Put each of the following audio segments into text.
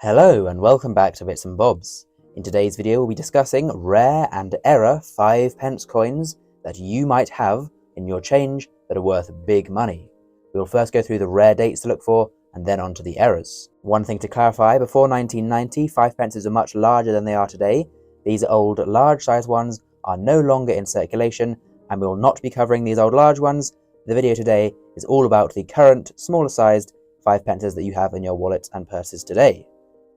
Hello and welcome back to Bits and Bobs. In today's video we'll be discussing rare and error 5p coins that you might have in your change that are worth big money. We'll first go through the rare dates to look for and then on to the errors. One thing to clarify, before 1990 5p are much larger than they are today. These old large size ones are no longer in circulation and we will not be covering these old large ones. The video today is all about the current smaller sized 5p that you have in your wallets and purses today.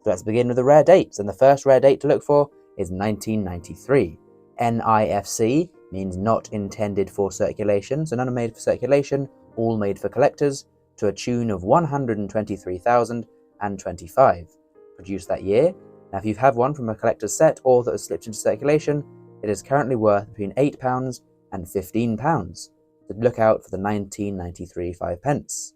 So let's begin with the rare dates, and the first rare date to look for is 1993. NIFC means not intended for circulation, so none are made for circulation, all made for collectors, to a tune of 123,025, produced that year. Now if you have one from a collector's set or that has slipped into circulation, it is currently worth between £8 and £15, so look out for the 1993 5p.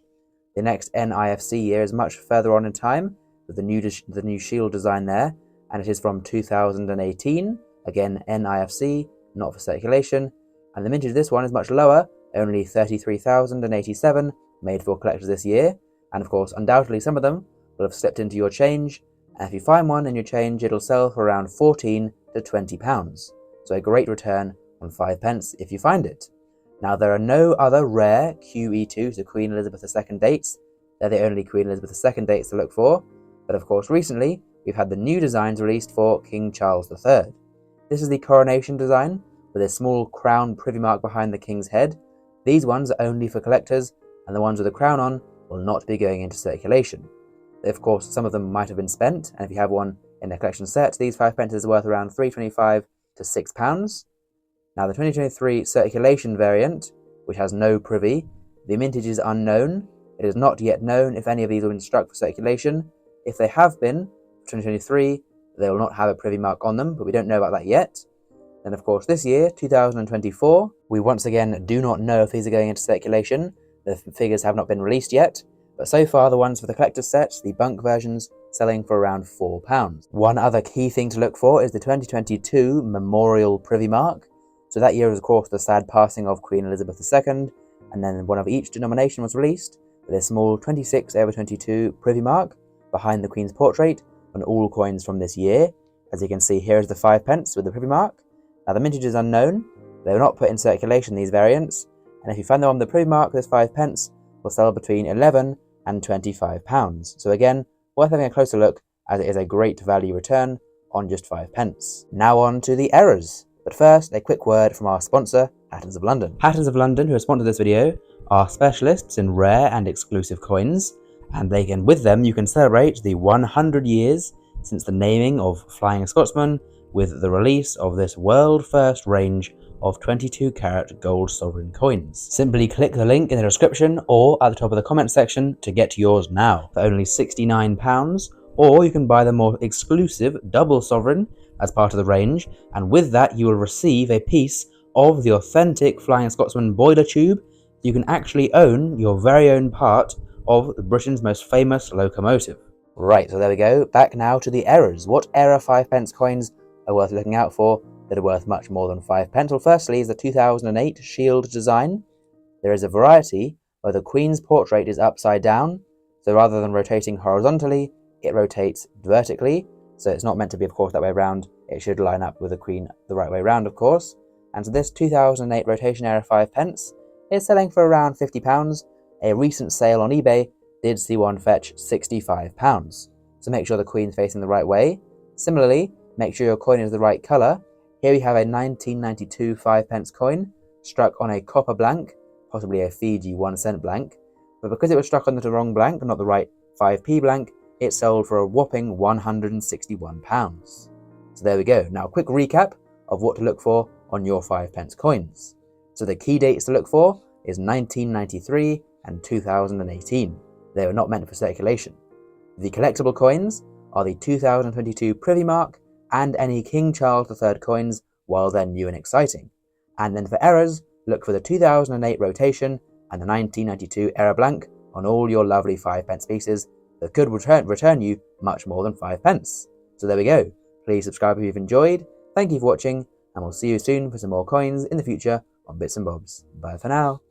The next NIFC year is much further on in time, with the new shield design there, and it is from 2018, again NIFC, not for circulation, and the mintage of this one is much lower, only 33,087, made for collectors this year, and of course undoubtedly some of them will have slipped into your change, and if you find one in your change it'll sell for around £14 to £20, so a great return on 5p if you find it. Now there are no other rare QE2, so Queen Elizabeth II dates, they're the only Queen Elizabeth II dates to look for. But of course recently we've had the new designs released for King Charles III. This is the coronation design with a small crown Privy Mark behind the King's head. These ones are only for collectors and the ones with the crown on will not be going into circulation. Of course some of them might have been spent, and if you have one in a collection set, these 5p are worth around £3.25 to £6. Now the 2023 circulation variant, which has no privy, the mintage is unknown. It is not yet known if any of these have been struck for circulation. If they have been, for 2023, they will not have a Privy Mark on them, but we don't know about that yet. Then of course this year, 2024, we once again do not know if these are going into circulation. The figures have not been released yet, but so far the ones for the collector's set, the bunk versions, selling for around £4. One other key thing to look for is the 2022 Memorial Privy Mark. So that year was of course the sad passing of Queen Elizabeth II, and then one of each denomination was released with a small 26/22 Privy Mark behind the Queen's portrait on all coins from this year. As you can see, here is the 5p with the Privy Mark. Now the mintage is unknown, they were not put in circulation, these variants, and if you find the one with the Privy Mark, this 5p will sell between £11 and £25. So again, worth having a closer look, as it is a great value return on just 5p. Now on to the errors. But first, a quick word from our sponsor, Hattons of London. Hattons of London, who have sponsored this video, are specialists in rare and exclusive coins, and with them you can celebrate the 100 years since the naming of Flying Scotsman with the release of this world first range of 22 karat gold sovereign coins. Simply click the link in the description or at the top of the comment section to get yours now for only £69, or you can buy the more exclusive double sovereign as part of the range, and with that you will receive a piece of the authentic Flying Scotsman boiler tube. You can actually own your very own part of Britain's most famous locomotive. Right, so there we go. Back now to the errors. What error 5p coins are worth looking out for that are worth much more than 5p? Well, firstly is the 2008 shield design. There is a variety where the Queen's portrait is upside down, so rather than rotating horizontally, it rotates vertically. So it's not meant to be, of course, that way around. It should line up with the Queen the right way around, of course. And so this 2008 rotation error 5p is selling for around £50. A recent sale on eBay did see one fetch £65. So make sure the Queen's facing the right way. Similarly, make sure your coin is the right colour. Here we have a 1992 5p coin struck on a copper blank, possibly a Fiji 1 cent blank. But because it was struck on the wrong blank, not the right 5p blank, it sold for a whopping £161. So there we go. Now a quick recap of what to look for on your 5p coins. So the key dates to look for is 1993 and 2018. They were not meant for circulation. The collectible coins are the 2022 Privy Mark and any King Charles III coins while they're new and exciting. And then for errors, look for the 2008 rotation and the 1992 error blank on all your lovely 5p pieces that could return you much more than 5p. So there we go. Please subscribe if you've enjoyed. Thank you for watching, and we'll see you soon for some more coins in the future on Bits and Bobs. Bye for now.